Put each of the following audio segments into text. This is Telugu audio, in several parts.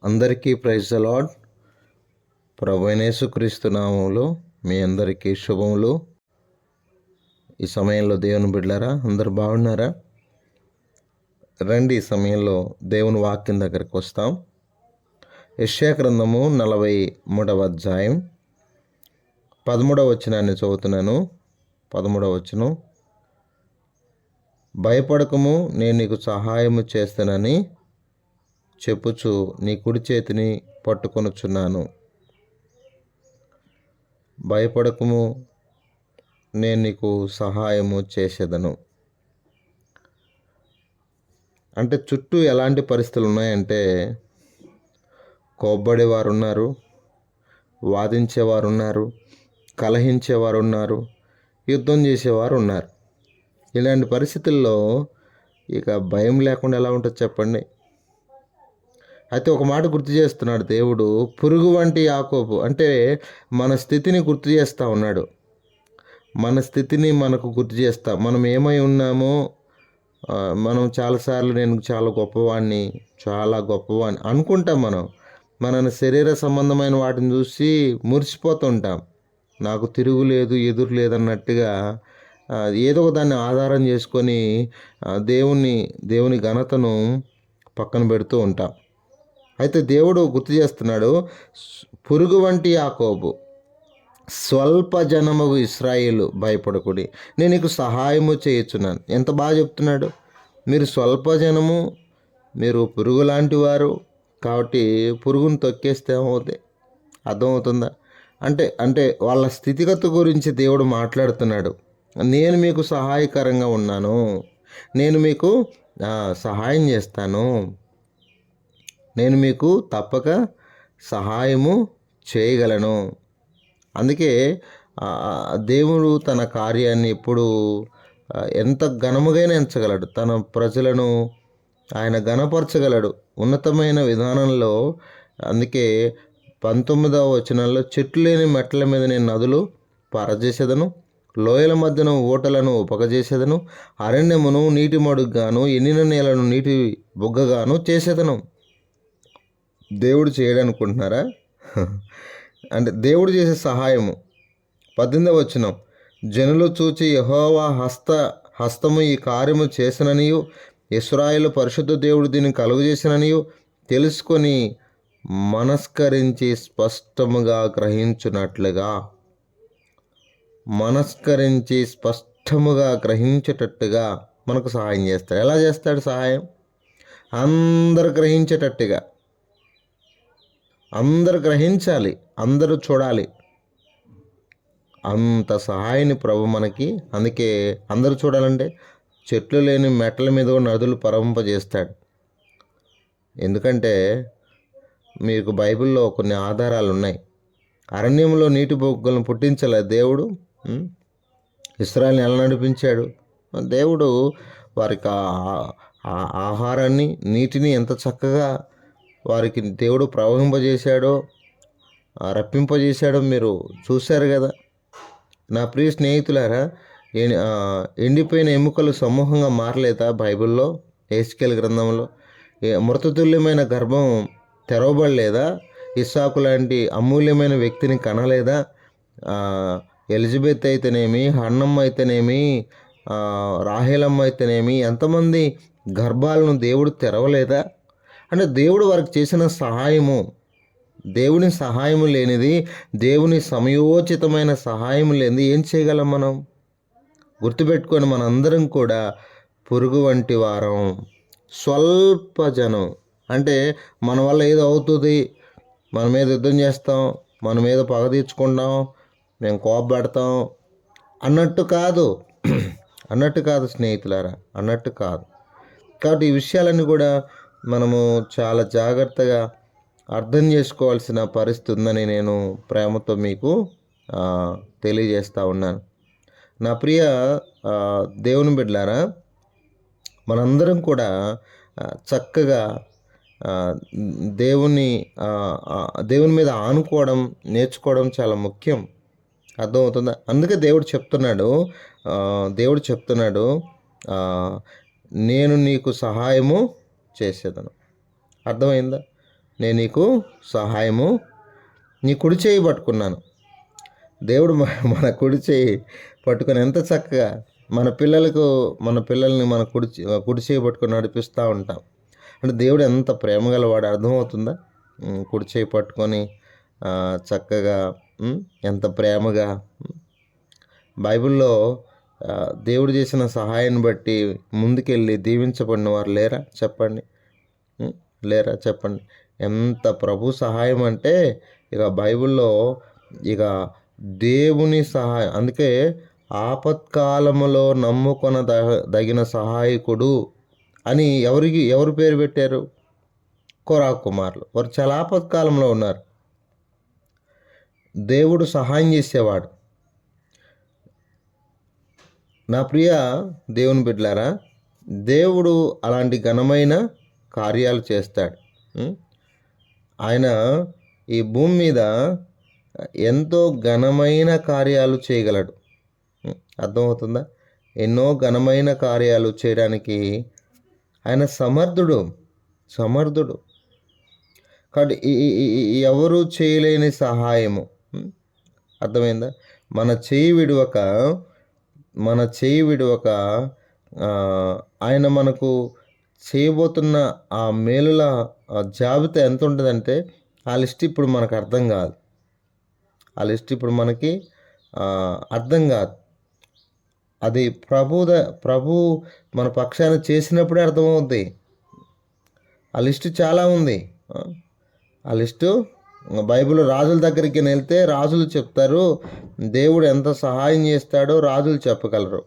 అందరికీ ప్రైజ్ ద లార్డ్. ప్రభువైన యేసుక్రీస్తు నామములో మీ అందరికీ శుభములు. ఈ సమయంలో దేవుని బిడ్డలారా, అందరు బాగున్నారా? రండి, ఈ సమయంలో దేవుని వాక్యం దగ్గరికి వస్తాం. యెషయా గ్రంథము 43వ అధ్యాయం 13వ వచనాన్ని చదువుతున్నాను. 13వ వచనం: భయపడకము, నేను నీకు సహాయము చేస్తానని చెప్పుచు నీ కుడి చేతిని పట్టుకొనుచున్నాను. భయపడకము, నేను నీకు సహాయము చేసేదను. అంటే చుట్టూ ఎలాంటి పరిస్థితులు ఉన్నాయంటే, కోప్పడేవారు ఉన్నారు, వాదించేవారు ఉన్నారు, కలహించేవారు ఉన్నారు, యుద్ధం చేసేవారు ఉన్నారు. ఇలాంటి పరిస్థితుల్లో ఇక భయం లేకుండా ఎలా ఉంటుంది చెప్పండి? అయితే ఒక మాట గుర్తు చేస్తున్నాడు దేవుడు. పురుగు వంటి యాకోబు, అంటే మన స్థితిని గుర్తు చేస్తూ ఉన్నాడు. మన స్థితిని మనకు గుర్తు చేస్తా, మనం ఏమై ఉన్నామో. మనం చాలాసార్లు నేను చాలా గొప్పవాడిని అనుకుంటాం. మన శరీర సంబంధమైన వాటిని చూసి మురిసిపోతుంటాం. నాకు తిరుగులేదు, ఎదురు లేదన్నట్టుగా ఏదో దాన్ని ఆధారం చేసుకొని దేవుని ఘనతను పక్కన పెడుతూ ఉంటాం. అయితే దేవుడు గుర్తు చేస్తున్నాడు, పురుగు వంటి యాకోబు, స్వల్ప జనముగు ఇశ్రాయేలు, భయపడకుడి, నేను నీకు సహాయము చేయుచున్నాను. ఎంత బాగా చెప్తున్నాడు. మీరు స్వల్ప జనము, మీరు పురుగు లాంటి వారు కాబట్టి పురుగును తొక్కేస్తే ఏమవుతుంది? అర్థమవుతుందా? అంటే వాళ్ళ స్థితిగతి గురించి దేవుడు మాట్లాడుతున్నాడు. నేను మీకు సహాయకరంగా ఉన్నాను, నేను మీకు సహాయం చేస్తాను, నేను మీకు తప్పక సహాయము చేయగలను. అందుకే దేవుడు తన కార్యాన్ని ఎప్పుడు ఎంత ఘనముగా ఎంచగలడు. తన ప్రజలను ఆయన ఘనపరచగలడు ఉన్నతమైన విధానంలో. అందుకే 19వ వచనంలో, చెట్లు లేని మెట్ల మీద నేను నదులు పారజేసేదను, లోయల మధ్యన ఊటలను ఉపకజేసేదను, అరణ్యమును నీటి మడుగ్గాను, ఎండిన నేలను నీటి బుగ్గగాను చేసేదను. దేవుడు చేయడనుకుంటున్నారా? అంటే దేవుడు చేసే సహాయము. 18వ వచనం: జనులు చూచి యెహోవా హస్తము ఈ కార్యము చేసిననియు, ఇశ్రాయేలు పరిశుద్ధ దేవుడు దీన్ని కలుగజేసిననియు తెలుసుకొని మనస్కరించి స్పష్టముగా గ్రహించేటట్టుగా మనకు సహాయం చేస్తాడు. ఎలా చేస్తాడు సహాయం? అందరు గ్రహించేటట్టుగా, అందరు గ్రహించాలి, అందరూ చూడాలి. అంత సహాయాన్ని ప్రభు మనకి. అందుకే అందరూ చూడాలంటే చెట్లు లేని మెట్ల మీద నదులు ప్రవహింపజేస్తాడు. ఎందుకంటే మీకు బైబిల్లో కొన్ని ఆధారాలు ఉన్నాయి. అరణ్యంలో నీటి బొగ్గలను పుట్టించలేదు దేవుడు. ఇశ్రాయేలుని ఎలా నడిపించాడు దేవుడు? వారికి ఆహారాన్ని, నీటిని ఎంత చక్కగా వారికి దేవుడు ప్రవహింపజేశాడో, రప్పింపజేశాడో మీరు చూశారు కదా. నా ప్రియ స్నేహితులారా, ఎండిపోయిన ఎముకలు సమూహంగా మారలేదా బైబిల్లో? ఎహెజ్కేలు గ్రంథంలో మృతతుల్యమైన గర్భం తెరవబడలేదా? ఇస్సాకు లాంటి అమూల్యమైన వ్యక్తిని కనలేదా? ఎలిజబెత్ అయితేనేమి, హన్నమ్మ అయితేనేమి, రాహేలమ్మ అయితేనేమి, ఎంతమంది గర్భాలను దేవుడు తెరవలేదా? అంటే దేవుడు వారికి చేసిన సహాయము. దేవుని సహాయము లేనిది, దేవుని సమయోచితమైన సహాయం లేనిది ఏం చేయగలం మనం? గుర్తుపెట్టుకొని మనందరం కూడా పురుగు వంటి వారం, స్వల్ప జనం. అంటే మన వల్ల ఏదో అవుతుంది, మన మీద యుద్ధం చేస్తాం, మన మీద పగ తీర్చుకుంటాం, మేము కోపపెడతాం అన్నట్టు కాదు స్నేహితులారా, అన్నట్టు కాదు. కాబట్టి ఈ విషయాలన్నీ కూడా మనము చాలా జాగ్రత్తగా అర్థం చేసుకోవాల్సిన పరిస్థితి ఉందని నేను ప్రేమతో మీకు తెలియజేస్తూ ఉన్నాను. నా ప్రియ దేవుని బిడ్డలారా, మనందరం కూడా చక్కగా దేవుని మీద ఆనుకోవడం నేర్చుకోవడం చాలా ముఖ్యం. అర్థమవుతుందా? అందుకే దేవుడు చెప్తున్నాడు, నేను నీకు సహాయము చేసేదను. అర్థమైందా? నేను నీకు సహాయము, నీ కుడి చేయి పట్టుకున్నాను. దేవుడు మన కుడి చేయి పట్టుకొని ఎంత చక్కగా మన పిల్లల్ని మన కుడి చేయి పట్టుకొని నడిపిస్తూ ఉంటాం. అంటే దేవుడు ఎంత ప్రేమ గలవాడు అర్థమవుతుందా? కుడి చేయి పట్టుకొని చక్కగా ఎంత ప్రేమగా. బైబిల్లో దేవుడు చేసిన సహాయాన్ని బట్టి ముందుకెళ్ళి దీవించబడిన వారు లేరా చెప్పండి? లేరా చెప్పండి? ఎంత ప్రభు సహాయం అంటే ఇక బైబిల్లో ఇక దేవుని సహాయం. అందుకే ఆపత్కాలములో దగిన సహాయకుడు అని ఎవరు పేరు పెట్టారు? కోరాహు కుమారులు. వారు చాలా ఆపత్కాలంలో ఉన్నారు. దేవుడు సహాయం చేసేవాడు. నా ప్రియ దేవుని బిడ్డలారా, దేవుడు అలాంటి ఘనమైన కార్యాలు చేస్తాడు. ఆయన ఈ భూమి మీద ఎంతో ఘనమైన కార్యాలు చేయగలడు. అర్థమవుతుందా? ఎన్నో ఘనమైన కార్యాలు చేయడానికి ఆయన సమర్థుడు. కాబట్టి ఎవరు చేయలేని సహాయము. అర్థమైందా? మన చేయి విడువక ఆయన మనకు చేయబోతున్న ఆ మేలుల జాబితా ఎంత ఉంటుందంటే ఆ లిస్ట్ ఇప్పుడు మనకు అర్థం కాదు. అది ప్రభు మన పక్షాన చేసినప్పుడే అర్థమవుద్ది. ఆ లిస్టు చాలా ఉంది. ఆ లిస్టు బైబిల్ రాజుల దగ్గరికి వెళ్తే రాజులు చెప్తారు, దేవుడు ఎంత సహాయం చేస్తాడో రాజులు చెప్పగలరు.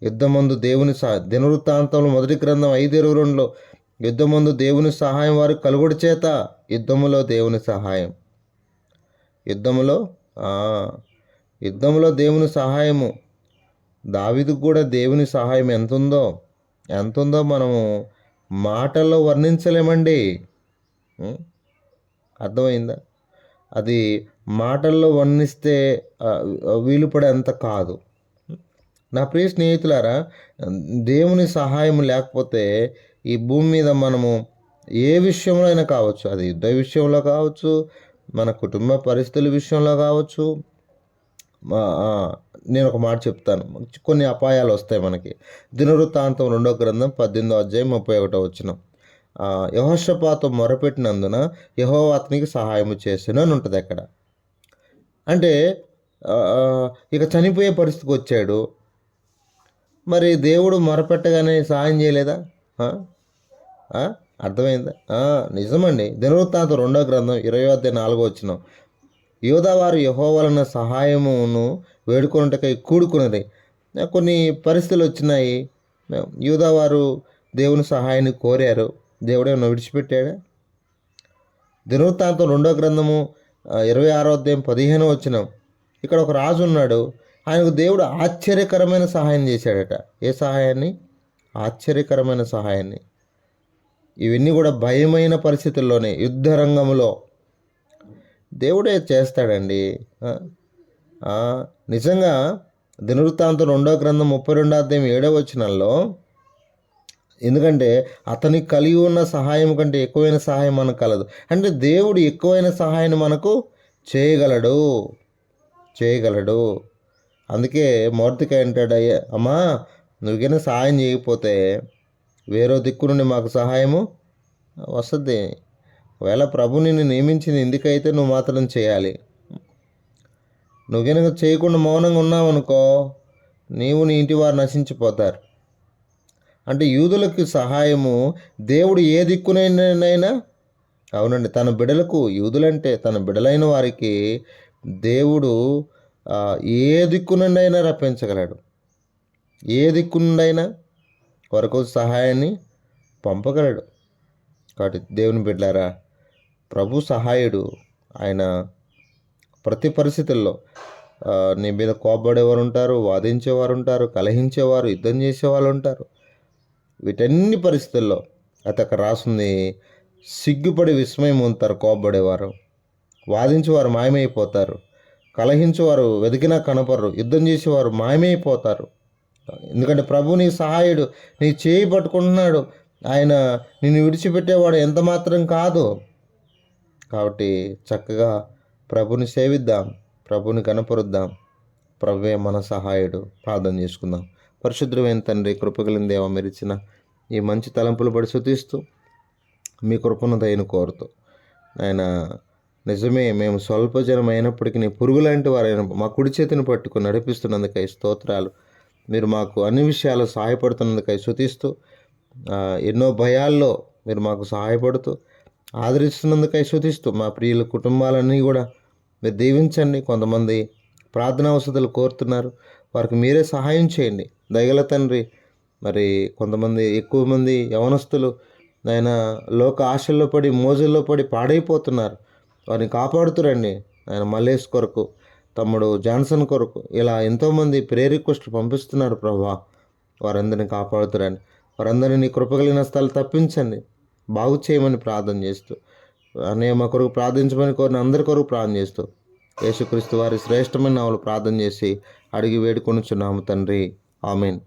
యుద్ధమందు దేవుని దినవృత్తాంతంలో 1 గ్రంథం 5:22 యుద్ధమందు దేవుని సహాయం వారు కలుగుడు చేత. యుద్ధములో దేవుని సహాయం, యుద్ధములో దేవుని సహాయము. దావీదుకు కూడా దేవుని సహాయం ఎంతుందో మనము మాటల్లో వర్ణించలేమండి. అర్థమైందా? అది మాటల్లో వర్ణిస్తే వీలుపడేంత కాదు. నా ప్రియ స్నేహితులారా, దేవుని సహాయం లేకపోతే ఈ భూమి మీద మనము ఏ విషయంలో అయినా కావచ్చు, అది యుద్ధ విషయంలో కావచ్చు, మన కుటుంబ పరిస్థితుల విషయంలో కావచ్చు. నేను ఒక మాట చెప్తాను, కొన్ని అపాయాలు వస్తాయి మనకి. దినవృత్తాంతం 2వ గ్రంథం 18వ అధ్యాయం 31వ వచనం. యెహోషాపాతు మొరపెట్టినందున యెహోవా అతనికి సహాయము చేసెను అని ఉంటుంది అక్కడ. అంటే ఇక చనిపోయే పరిస్థితికి వచ్చాడు. మరి దేవుడు మొరపెట్టగానే సహాయం చేయలేదా? అర్థమైందా? నిజమండి. దినవృత్తాంతం 2వ గ్రంథం 20వ అధ్యాయం 4వ వచనం. యూదావారు యెహోవా వలన సహాయమును వేడుకొనుటకై కూడుకున్నది. కొన్ని పరిస్థితులు వచ్చినాయి. యూదావారు దేవుని సహాయాన్ని కోరారు. దేవుడు ఏమన్నా విడిచిపెట్టాడా? దినవృత్తాంతం 2వ గ్రంథము 26వ అధ్యాయం 15వ వచనం. ఇక్కడ ఒక రాజు ఉన్నాడు, ఆయనకు దేవుడు ఆశ్చర్యకరమైన సహాయం చేశాడట. ఏ సహాయాన్ని? ఆశ్చర్యకరమైన సహాయాన్ని. ఇవన్నీ కూడా భయమైన పరిస్థితుల్లోనే, యుద్ధ రంగంలో దేవుడే చేస్తాడండి. నిజంగా దినవృత్తాంతం 2వ గ్రంథం 32వ అధ్యాయం 7వ వచనంలో, ఎందుకంటే అతనికి కలిగి ఉన్న సహాయం కంటే ఎక్కువైన సహాయం మనకు కలదు. అంటే దేవుడు ఎక్కువైన సహాయాన్ని మనకు చేయగలడు. అందుకే మొర్దెకై అంటాడు, అమ్మా నువ్వుకైనా సహాయం చేయకపోతే వేరే దిక్కు నుండి మాకు సహాయము వస్తుంది. ఒకవేళ ప్రభు నిన్ను నియమించింది ఎందుకైతే నువ్వు మాత్రం చేయాలి. నువ్వు కనుక చేయకుండా మౌనంగా ఉన్నావు అనుకో, నీవు నీ ఇంటి వారు నశించిపోతారు. అంటే యూదులకు సహాయము దేవుడు ఏ దిక్కునైనా, అవునండి, తన బిడ్డలకు, యూదులంటే తన బిడ్డలైన వారికి దేవుడు ఏ దిక్కు నుండి అయినా రప్పించగలడు. ఏ దిక్కు నుండి అయినా వరకు సహాయాన్ని పంపగలడు. కాబట్టి దేవుని బిడ్డలారా, ప్రభు సహాయుడు. ఆయన ప్రతి పరిస్థితుల్లో నీ మీద కోపపడేవారు ఉంటారు, వాదించేవారు ఉంటారు, కలహించేవారు, యుద్ధం చేసేవాళ్ళు ఉంటారు. వీటన్ని పరిస్థితుల్లో అతక రాసుంది, సిగ్గుపడి విస్మయం ఉంటారు కోపపడేవారు, వాదించేవారు మాయమైపోతారు, కలహించేవారు వెతికినా కనపడరు, యుద్ధం చేసేవారు మాయమైపోతారు. ఎందుకంటే ప్రభు నీ సహాయుడు, నీ చేయి పట్టుకుంటున్నాడు, ఆయన నిన్ను విడిచిపెట్టేవాడు ఎంత మాత్రం కాదు. కాబట్టి చక్కగా ప్రభుని సేవిద్దాం, ప్రభుని కనపరుద్దాం. ప్రభువే మన సహాయుడు. ప్రార్థన చేసుకుందాం. పరిశుద్ధమైన తండ్రి, కృపగలిగిన దేవ, మీరు ఇచ్చిన ఈ మంచి తలంపులు పడి స్తుతిస్తూ మీ కృపను దయను కోరుతూ, ఆయన నిజమే మేము స్వల్ప జనం అయినప్పటికీ నీ పురుగులాంటి వారైన మా కుడి చేతిని పట్టుకుని నడిపిస్తున్నందుకై స్తోత్రాలు. మీరు మాకు అన్ని విషయాలు సహాయపడుతున్నందుకై స్తుతిస్తూ, ఎన్నో భయాల్లో మీరు మాకు సహాయపడుతూ ఆదరిస్తున్నందుకై స్తుతిస్తూ, మా ప్రియుల కుటుంబాలన్నీ కూడా మీరు దీవించండి. కొంతమంది ప్రార్థనా అవసరాలు కోరుతున్నారు, వారికి మీరే సహాయం చేయండి దయగల తండ్రి. మరి కొంతమంది ఎక్కువ మంది యవనస్తులు ఆయన లోక ఆశల్లో పడి మోజుల్లో పడి పాడైపోతున్నారు, వారిని కాపాడుతురండి. ఆయన మల్లేష్ కొరకు, తమ్ముడు జాన్సన్ కొరకు, ఇలా ఎంతోమంది ప్రేయర్ రిక్వెస్ట్లు పంపిస్తున్నారు ప్రభువా. వారందరినీ కాపాడుతురండి. వారందరినీ నీ కృపగలిగిన స్థలాలు తప్పించండి, బాగు చేయమని ప్రార్థన చేస్తూ, మా కొరకు ప్రార్థించమని కోరిన అందరి కొరకు ప్రార్థన చేస్తూ, యేసుక్రీస్తు వారి శ్రేష్టమైన నామములో ప్రార్థన చేసి అడిగి వేడుకొనుచున్నాము తండ్రి. ఆమేన్.